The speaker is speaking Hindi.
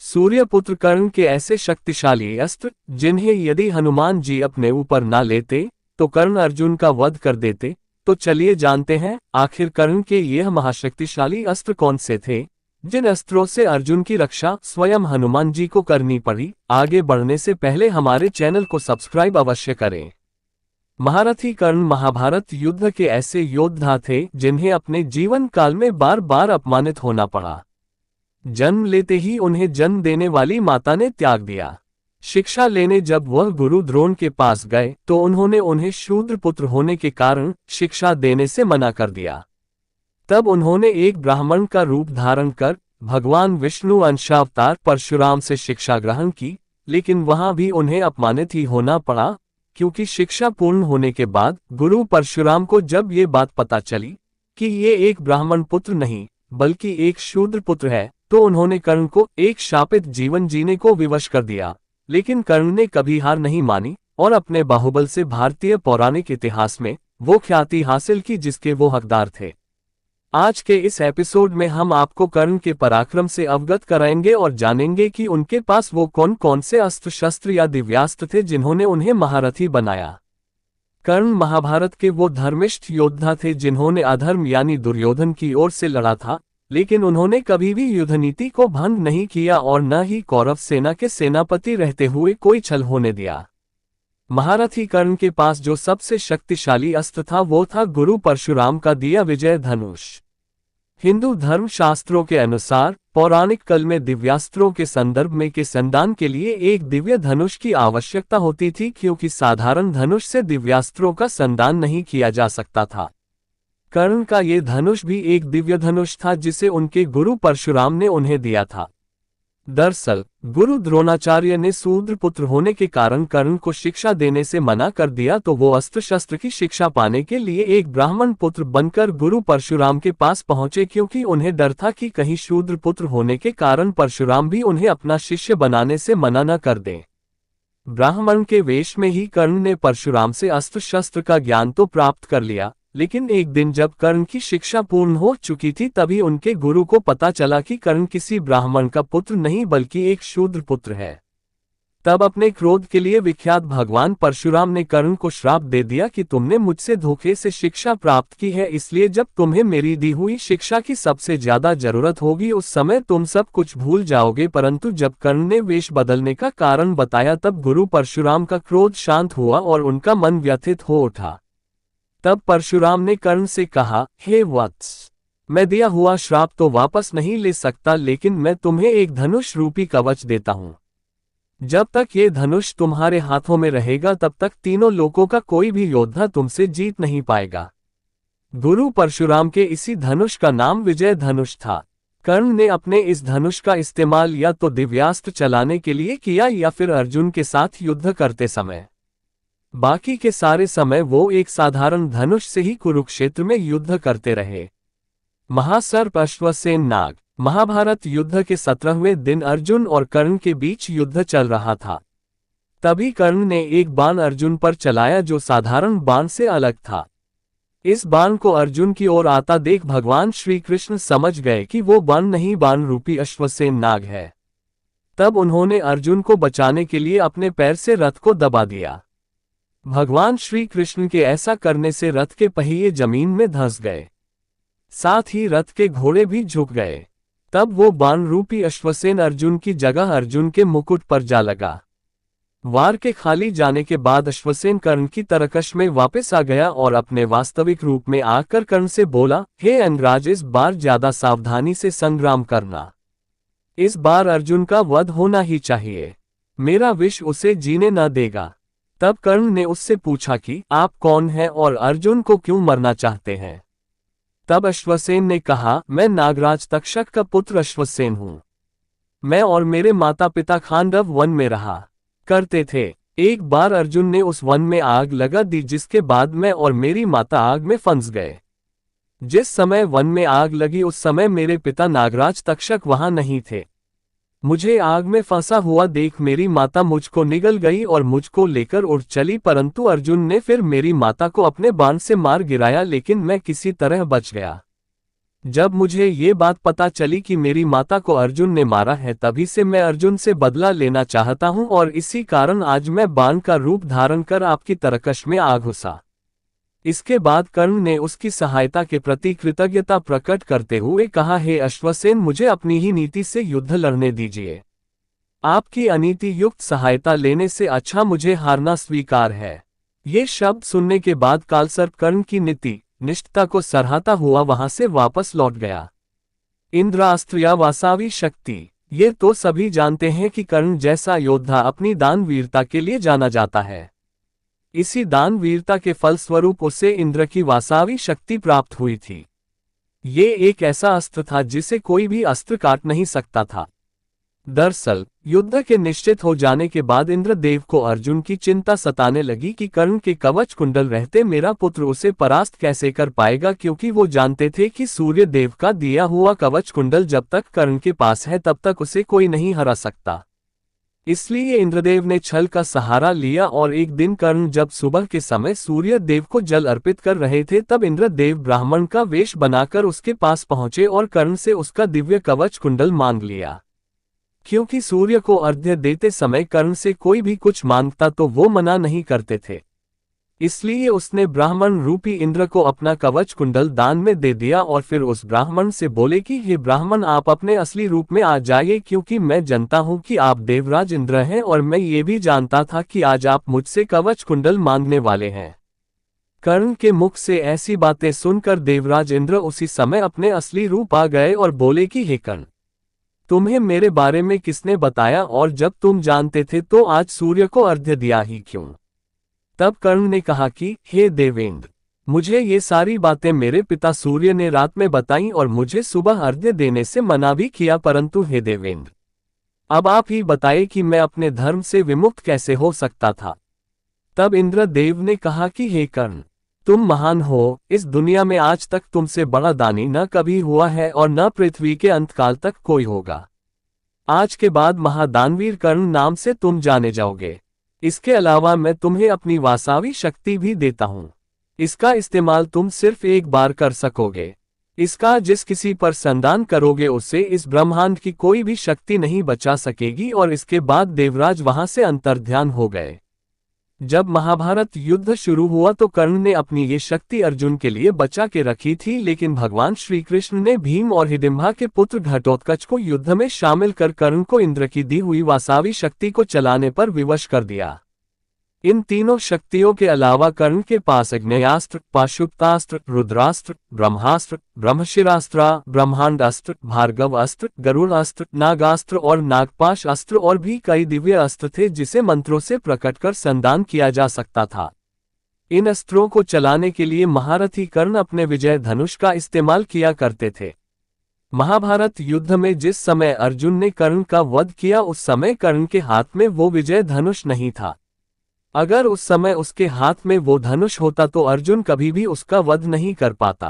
सूर्यपुत्र कर्ण के ऐसे शक्तिशाली अस्त्र जिन्हें यदि हनुमान जी अपने ऊपर ना लेते तो कर्ण अर्जुन का वध कर देते। तो चलिए जानते हैं आखिर कर्ण के यह महाशक्तिशाली अस्त्र कौन से थे जिन अस्त्रों से अर्जुन की रक्षा स्वयं हनुमान जी को करनी पड़ी। आगे बढ़ने से पहले हमारे चैनल को सब्सक्राइब अवश्य करें। महारथी कर्ण महाभारत युद्ध के ऐसे योद्धा थे जिन्हें अपने जीवन काल में बार बार अपमानित होना पड़ा। जन्म लेते ही उन्हें जन्म देने वाली माता ने त्याग दिया। शिक्षा लेने जब वह गुरु द्रोण के पास गए तो उन्होंने उन्हें शूद्र पुत्र होने के कारण शिक्षा देने से मना कर दिया। तब उन्होंने एक ब्राह्मण का रूप धारण कर भगवान विष्णु अंशावतार परशुराम से शिक्षा ग्रहण की, लेकिन वहां भी उन्हें अपमानित ही होना पड़ा, क्योंकि शिक्षा पूर्ण होने के बाद गुरु परशुराम को जब ये बात पता चली कि ये एक ब्राह्मण पुत्र नहीं बल्कि एक शूद्र पुत्र है, तो उन्होंने कर्ण को एक शापित जीवन जीने को विवश कर दिया। लेकिन कर्ण ने कभी हार नहीं मानी और अपने बाहुबल से भारतीय पौराणिक इतिहास में वो ख्याति हासिल की जिसके वो हकदार थे। आज के इस एपिसोड में हम आपको कर्ण के पराक्रम से अवगत कराएंगे और जानेंगे कि उनके पास वो कौन कौन से अस्त्र शस्त्र या दिव्यास्त्र थे जिन्होंने उन्हें महारथी बनाया। कर्ण महाभारत के वो धर्मिष्ठ योद्धा थे जिन्होंने अधर्म यानी दुर्योधन की ओर से लड़ा था, लेकिन उन्होंने कभी भी युद्ध नीति को भंग नहीं किया और न ही कौरव सेना के सेनापति रहते हुए कोई छल होने दिया। महारथी कर्ण के पास जो सबसे शक्तिशाली अस्त्र था वो था गुरु परशुराम का दिया विजय धनुष। हिंदू धर्म शास्त्रों के अनुसार पौराणिक काल में दिव्यास्त्रों के संदर्भ में के संदान के लिए एक दिव्य धनुष की आवश्यकता होती थी, क्योंकि साधारण धनुष से दिव्यास्त्रों का संदान नहीं किया जा सकता था। कर्ण का ये धनुष भी एक दिव्य धनुष था जिसे उनके गुरु परशुराम ने उन्हें दिया था। दरअसल गुरु द्रोणाचार्य ने शूद्र पुत्र होने के कारण कर्ण को शिक्षा देने से मना कर दिया, तो वो अस्त्र शस्त्र की शिक्षा पाने के लिए एक ब्राह्मण पुत्र बनकर गुरु परशुराम के पास पहुंचे, क्योंकि उन्हें डर था कि कहीं शूद्र पुत्र होने के कारण परशुराम भी उन्हें अपना शिष्य बनाने से मना न कर दें। ब्राह्मण के वेश में ही कर्ण ने परशुराम से अस्त्र शस्त्र का ज्ञान तो प्राप्त कर लिया, लेकिन एक दिन जब कर्ण की शिक्षा पूर्ण हो चुकी थी तभी उनके गुरु को पता चला कि कर्ण किसी ब्राह्मण का पुत्र नहीं बल्कि एक शूद्र पुत्र है। तब अपने क्रोध के लिए विख्यात भगवान परशुराम ने कर्ण को श्राप दे दिया कि तुमने मुझसे धोखे से शिक्षा प्राप्त की है, इसलिए जब तुम्हें मेरी दी हुई शिक्षा की सबसे ज्यादा जरूरत होगी उस समय तुम सब कुछ भूल जाओगे। परंतु जब कर्ण ने वेश बदलने का कारण बताया तब गुरु परशुराम का क्रोध शांत हुआ और उनका मन व्यथित हो उठा। तब परशुराम ने कर्ण से कहा, हे वत्स, मैं दिया हुआ श्राप तो वापस नहीं ले सकता, लेकिन मैं तुम्हें एक धनुष रूपी कवच देता हूं। जब तक ये धनुष तुम्हारे हाथों में रहेगा तब तक तीनों लोकों का कोई भी योद्धा तुमसे जीत नहीं पाएगा। गुरु परशुराम के इसी धनुष का नाम विजय धनुष था। कर्ण ने अपने इस धनुष का इस्तेमाल या तो दिव्यास्त्र चलाने के लिए किया या फिर अर्जुन के साथ युद्ध करते समय। बाकी के सारे समय वो एक साधारण धनुष से ही कुरुक्षेत्र में युद्ध करते रहे। महासर्प अश्वसेन नाग। महाभारत युद्ध के 17वें दिन अर्जुन और कर्ण के बीच युद्ध चल रहा था। तभी कर्ण ने एक बाण अर्जुन पर चलाया जो साधारण बाण से अलग था। इस बाण को अर्जुन की ओर आता देख भगवान श्री कृष्ण समझ गए कि वो बाण नहीं बाण रूपी अश्वसेन नाग है। तब उन्होंने अर्जुन को बचाने के लिए अपने पैर से रथ को दबा दिया। भगवान श्री कृष्ण के ऐसा करने से रथ के पहिए जमीन में धंस गए, साथ ही रथ के घोड़े भी झुक गए। तब वो बाण रूपी अश्वसेन अर्जुन की जगह अर्जुन के मुकुट पर जा लगा। वार के खाली जाने के बाद अश्वसेन कर्ण की तरकश में वापस आ गया और अपने वास्तविक रूप में आकर कर्ण से बोला, हे अंगराज, इस बार ज्यादा सावधानी से संग्राम करना। इस बार अर्जुन का वध होना ही चाहिए, मेरा विष उसे जीने न देगा। तब कर्ण ने उससे पूछा कि आप कौन हैं और अर्जुन को क्यों मरना चाहते हैं। तब अश्वसेन ने कहा, मैं नागराज तक्षक का पुत्र अश्वसेन हूं। मैं और मेरे माता पिता खांडव वन में रहा करते थे। एक बार अर्जुन ने उस वन में आग लगा दी, जिसके बाद मैं और मेरी माता आग में फंस गए। जिस समय वन में आग लगी उस समय मेरे पिता नागराज तक्षक वहां नहीं थे। मुझे आग में फंसा हुआ देख मेरी माता मुझको निगल गई और मुझको लेकर उड़ चली, परंतु अर्जुन ने फिर मेरी माता को अपने बाण से मार गिराया, लेकिन मैं किसी तरह बच गया। जब मुझे ये बात पता चली कि मेरी माता को अर्जुन ने मारा है, तभी से मैं अर्जुन से बदला लेना चाहता हूँ और इसी कारण आज मैं बाण का रूप धारण कर आपकी तरकश में आ घुसा। इसके बाद कर्ण ने उसकी सहायता के प्रति कृतज्ञता प्रकट करते हुए कहा, हे अश्वसेन, मुझे अपनी ही नीति से युद्ध लड़ने दीजिए। आपकी अनीति युक्त सहायता लेने से अच्छा मुझे हारना स्वीकार है। ये शब्द सुनने के बाद कालसर्प कर्ण की नीति निष्ठता को सराहता हुआ वहां से वापस लौट गया। इंद्रास्त्र या वासावी शक्ति। ये तो सभी जानते हैं कि कर्ण जैसा योद्धा अपनी दानवीरता के लिए जाना जाता है। इसी दानवीरता के फलस्वरूप उसे इंद्र की वासावी शक्ति प्राप्त हुई थी। ये एक ऐसा अस्त्र था जिसे कोई भी अस्त्र काट नहीं सकता था। दरअसल युद्ध के निश्चित हो जाने के बाद इंद्रदेव को अर्जुन की चिंता सताने लगी कि कर्ण के कवच कुंडल रहते मेरा पुत्र उसे परास्त कैसे कर पाएगा, क्योंकि वो जानते थे कि सूर्य देव का दिया हुआ कवच कुंडल जब तक कर्ण के पास है तब तक उसे कोई नहीं हरा सकता। इसलिए इंद्रदेव ने छल का सहारा लिया और एक दिन कर्ण जब सुबह के समय सूर्य देव को जल अर्पित कर रहे थे, तब इंद्रदेव ब्राह्मण का वेश बनाकर उसके पास पहुंचे और कर्ण से उसका दिव्य कवच कुंडल मांग लिया। क्योंकि सूर्य को अर्घ्य देते समय कर्ण से कोई भी कुछ मांगता तो वो मना नहीं करते थे, इसलिए उसने ब्राह्मण रूपी इंद्र को अपना कवच कुंडल दान में दे दिया और फिर उस ब्राह्मण से बोले कि हे ब्राह्मण, आप अपने असली रूप में आ जाइए, क्योंकि मैं जानता हूं कि आप देवराज इंद्र हैं और मैं ये भी जानता था कि आज आप मुझसे कवच कुंडल मांगने वाले हैं। कर्ण के मुख से ऐसी बातें सुनकर देवराज इंद्र उसी समय अपने असली रूप आ गए और बोले कि हे कर्ण, तुम्हें मेरे बारे में किसने बताया, और जब तुम जानते थे तो आज सूर्य को अर्घ्य दिया ही क्यों? तब कर्ण ने कहा कि हे देवेंद्र, मुझे ये सारी बातें मेरे पिता सूर्य ने रात में बताई और मुझे सुबह अर्घ्य देने से मना भी किया, परंतु हे देवेंद्र, अब आप ही बताइए कि मैं अपने धर्म से विमुक्त कैसे हो सकता था। तब इंद्रदेव ने कहा कि हे कर्ण, तुम महान हो, इस दुनिया में आज तक तुमसे बड़ा दानी न कभी हुआ है और न पृथ्वी के अंतकाल तक कोई होगा। आज के बाद महादानवीर कर्ण नाम से तुम जाने जाओगे। इसके अलावा मैं तुम्हें अपनी वासावी शक्ति भी देता हूँ। इसका इस्तेमाल तुम सिर्फ एक बार कर सकोगे। इसका जिस किसी पर संदान करोगे उसे इस ब्रह्मांड की कोई भी शक्ति नहीं बचा सकेगी। और इसके बाद देवराज वहां से अंतर्ध्यान हो गए। जब महाभारत युद्ध शुरू हुआ तो कर्ण ने अपनी ये शक्ति अर्जुन के लिए बचा के रखी थी, लेकिन भगवान श्री कृष्ण ने भीम और हिडिंबा के पुत्र घटोत्कच को युद्ध में शामिल कर कर्ण को इंद्र की दी हुई वासावी शक्ति को चलाने पर विवश कर दिया। इन तीनों शक्तियों के अलावा कर्ण के पास अग्नेयास्त्र, पाशुपतास्त्र, रुद्रास्त्र, ब्रह्मास्त्र, ब्रह्मशिरास्त्र, ब्रह्मांडास्त्र, भार्गव अस्त्र, गरुड़ अस्त्र, नागास्त्र और नागपाश अस्त्र और भी कई दिव्य अस्त्र थे जिसे मंत्रों से प्रकट कर संदान किया जा सकता था। इन अस्त्रों को चलाने के लिए महारथी कर्ण अपने विजय धनुष का इस्तेमाल किया करते थे। महाभारत युद्ध में जिस समय अर्जुन ने कर्ण का वध किया उस समय कर्ण के हाथ में वो विजय धनुष नहीं था। अगर उस समय उसके हाथ में वो धनुष होता तो अर्जुन कभी भी उसका वध नहीं कर पाता।